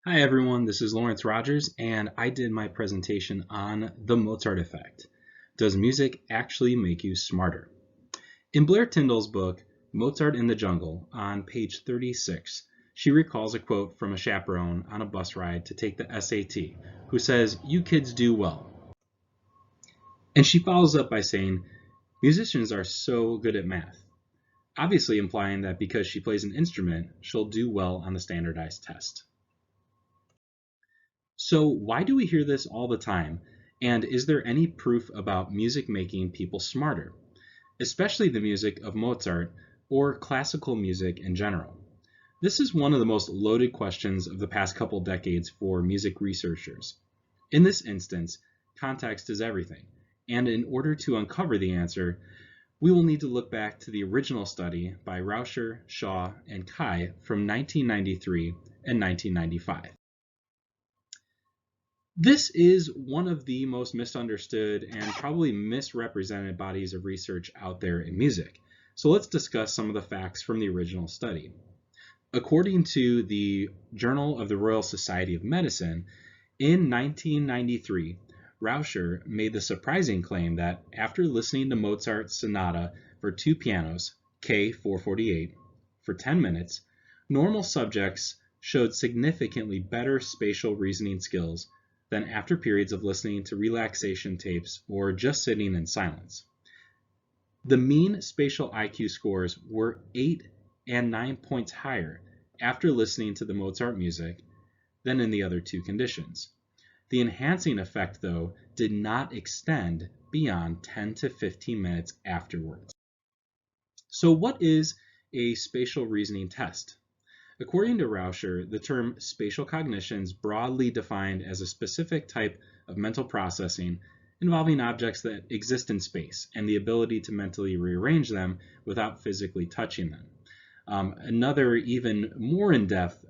Hi everyone, this is Lawrence Rogers, and I did my presentation on the Mozart effect. Does music actually make you smarter? In Blair Tyndall's book, Mozart in the Jungle, on page 36, she recalls a quote from a chaperone on a bus ride to take the SAT, who says, "You kids do well." And she follows up by saying, "Musicians are so good at math," obviously implying that because she plays an instrument, she'll do well on the standardized test. So why do we hear this all the time? And is there any proof about music making people smarter, especially the music of Mozart or classical music in general? This is one of the most loaded questions of the past couple decades for music researchers. In this instance, context is everything. And in order to uncover the answer, we will need to look back to the original study by Rauscher, Shaw, and Kai from 1993 and 1995. This is one of the most misunderstood and probably misrepresented bodies of research out there in music. So let's discuss some of the facts from the original study. According to the Journal of the Royal Society of Medicine, in 1993, Rauscher made the surprising claim that after listening to Mozart's sonata for two pianos, K448, for 10 minutes, normal subjects showed significantly better spatial reasoning skills than after periods of listening to relaxation tapes or just sitting in silence. The mean spatial IQ scores were 8 and 9 points higher after listening to the Mozart music than in the other two conditions. The enhancing effect, though, did not extend beyond 10 to 15 minutes afterwards. So what is a spatial reasoning test? According to Rauscher, the term spatial cognition is broadly defined as a specific type of mental processing involving objects that exist in space and the ability to mentally rearrange them without physically touching them. Another even more in-depth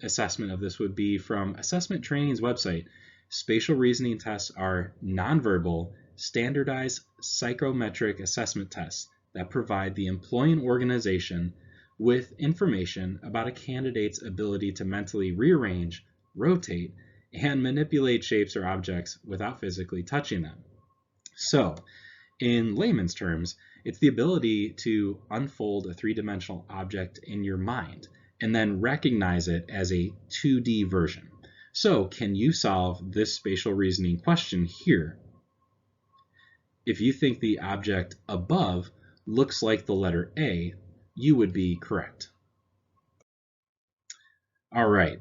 assessment of this would be from Assessment Training's website. Spatial reasoning tests are nonverbal, standardized psychometric assessment tests that provide the employing organization with information about a candidate's ability to mentally rearrange, rotate, and manipulate shapes or objects without physically touching them. So, in layman's terms, it's the ability to unfold a three-dimensional object in your mind and then recognize it as a 2D version. So, can you solve this spatial reasoning question here? If you think the object above looks like the letter A, you would be correct. All right.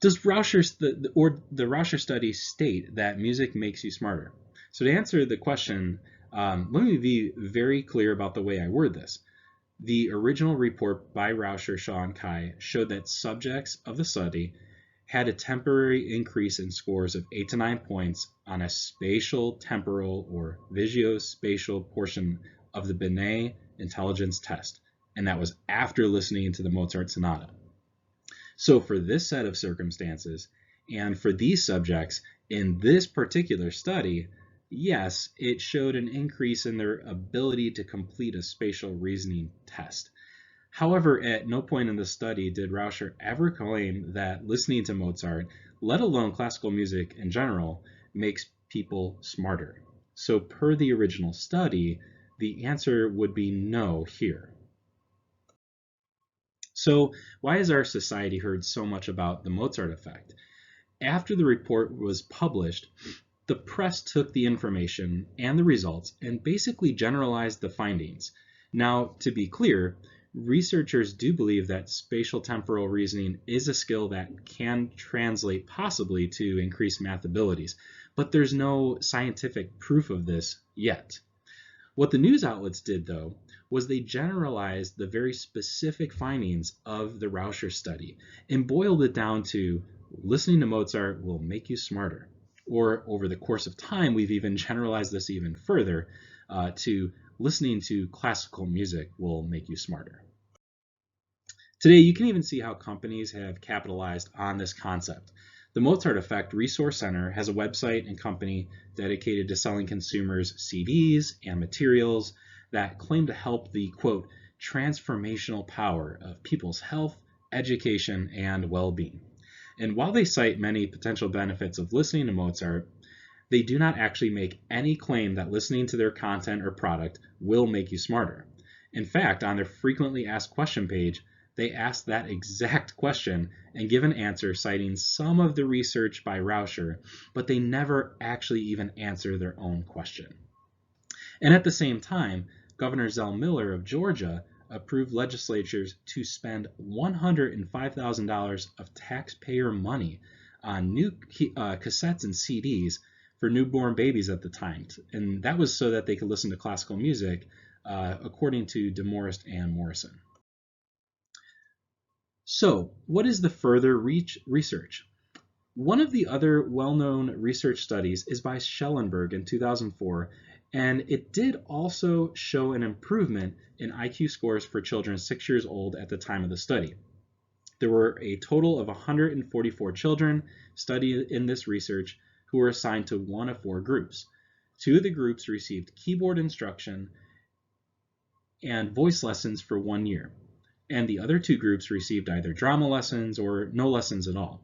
Does the Rauscher study state that music makes you smarter? So to answer the question, let me be very clear about the way I word this. The original report by Rauscher, Shaw, and Kai showed that subjects of the study had a temporary increase in scores of 8 to 9 points on a spatial, temporal, or visuospatial portion of the Binet intelligence test, and that was after listening to the Mozart sonata. So for this set of circumstances, and for these subjects in this particular study, yes, it showed an increase in their ability to complete a spatial reasoning test. However, at no point in the study did Rauscher ever claim that listening to Mozart, let alone classical music in general, makes people smarter. So per the original study, the answer would be no here. So why has our society heard so much about the Mozart effect? After the report was published, the press took the information and the results and basically generalized the findings. Now, to be clear, researchers do believe that spatial temporal reasoning is a skill that can translate possibly to increased math abilities, but there's no scientific proof of this yet. What the news outlets did, though, was they generalized the very specific findings of the Rauscher study and boiled it down to listening to Mozart will make you smarter. Or over the course of time, we've even generalized this even further to listening to classical music will make you smarter. Today, you can even see how companies have capitalized on this concept. The Mozart Effect Resource Center has a website and company dedicated to selling consumers CDs and materials that claim to help the, quote, transformational power of people's health, education, and well-being. And while they cite many potential benefits of listening to Mozart, they do not actually make any claim that listening to their content or product will make you smarter. In fact, on their frequently asked question page, they ask that exact question and give an answer citing some of the research by Rauscher, but they never actually even answer their own question. And at the same time, Governor Zell Miller of Georgia approved legislatures to spend $105,000 of taxpayer money on new cassettes and CDs for newborn babies at the time. And that was so that they could listen to classical music, according to DeMorest and Morrison. So, what is the further research? One of the other well-known research studies is by Schellenberg in 2004, and it did also show an improvement in IQ scores for children 6 years old at the time of the study. There were a total of 144 children studied in this research who were assigned to one of 4 groups. 2 of the groups received keyboard instruction and voice lessons for 1 year, and the other 2 groups received either drama lessons or no lessons at all.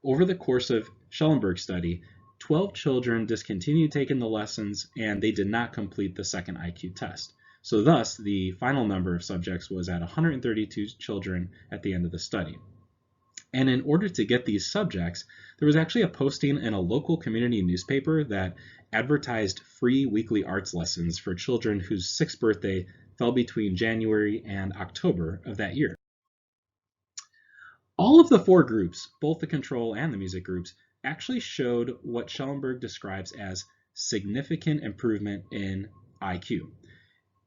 Over the course of Schellenberg's study, 12 children discontinued taking the lessons and they did not complete the second IQ test. So thus, the final number of subjects was at 132 children at the end of the study. And in order to get these subjects, there was actually a posting in a local community newspaper that advertised free weekly arts lessons for children whose 6th birthday fell between January and October of that year. All of the 4 groups, both the control and the music groups, actually showed what Schellenberg describes as significant improvement in IQ.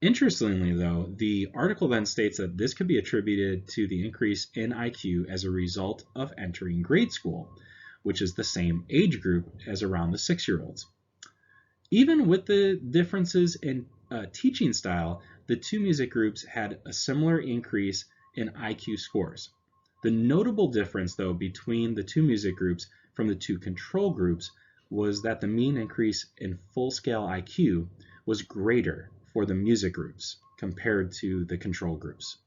Interestingly, though, the article then states that this could be attributed to the increase in IQ as a result of entering grade school, which is the same age group as around the 6-year-olds. Even with the differences in teaching style, the 2 music groups had a similar increase in IQ scores. The notable difference, though, between the 2 music groups from the 2 control groups was that the mean increase in full-scale IQ was greater for the music groups compared to the control groups.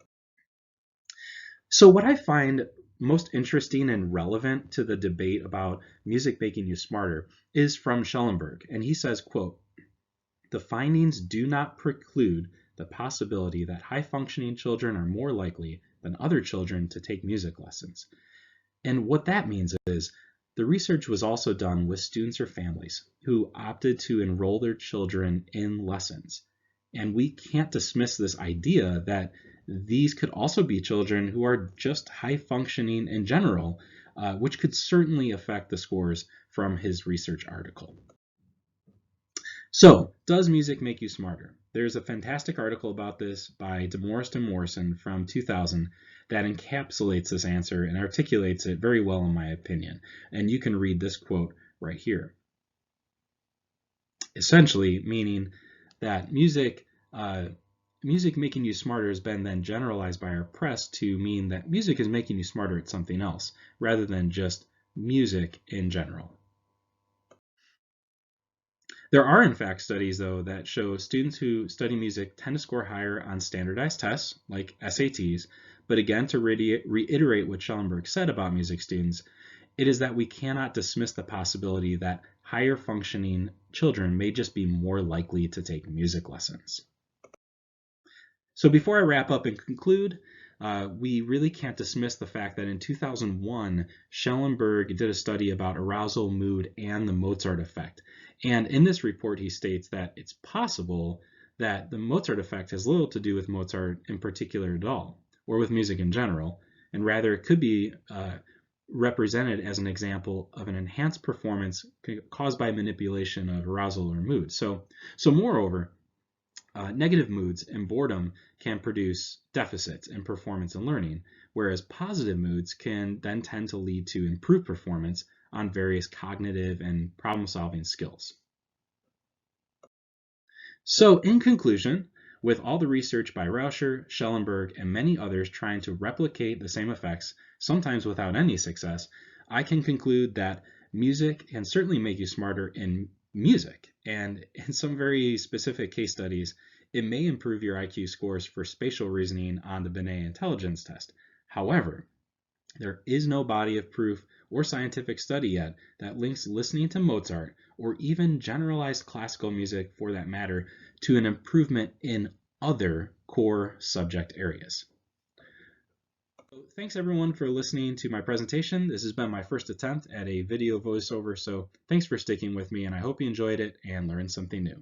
So what I find most interesting and relevant to the debate about music making you smarter is from Schellenberg, and he says, quote, "The findings do not preclude the possibility that high-functioning children are more likely than other children to take music lessons." And what that means is the research was also done with students or families who opted to enroll their children in lessons. And we can't dismiss this idea that these could also be children who are just high-functioning in general, which could certainly affect the scores from his research article. So, does music make you smarter? There's a fantastic article about this by DeMorest and Morrison from 2000 that encapsulates this answer and articulates it very well, in my opinion. And you can read this quote right here. Essentially meaning that music making you smarter has been then generalized by our press to mean that music is making you smarter at something else, rather than just music in general. There are, in fact, studies, though, that show students who study music tend to score higher on standardized tests, like SATs, but again, to reiterate what Schellenberg said about music students, it is that we cannot dismiss the possibility that higher functioning children may just be more likely to take music lessons. So before I wrap up and conclude, we really can't dismiss the fact that in 2001, Schellenberg did a study about arousal, mood, and the Mozart effect. And in this report, he states that it's possible that the Mozart effect has little to do with Mozart in particular at all, or with music in general, and rather it could be represented as an example of an enhanced performance caused by manipulation of arousal or mood. So moreover, negative moods and boredom can produce deficits in performance and learning, whereas positive moods can then tend to lead to improved performance on various cognitive and problem-solving skills. So in conclusion, with all the research by Rauscher, Schellenberg, and many others trying to replicate the same effects, sometimes without any success, I can conclude that music can certainly make you smarter in music, and in some very specific case studies, it may improve your IQ scores for spatial reasoning on the Binet intelligence test. However, there is no body of proof or scientific study yet that links listening to Mozart, or even generalized classical music for that matter, to an improvement in other core subject areas. Thanks everyone for listening to my presentation. This has been my first attempt at a video voiceover, so thanks for sticking with me, and I hope you enjoyed it and learned something new.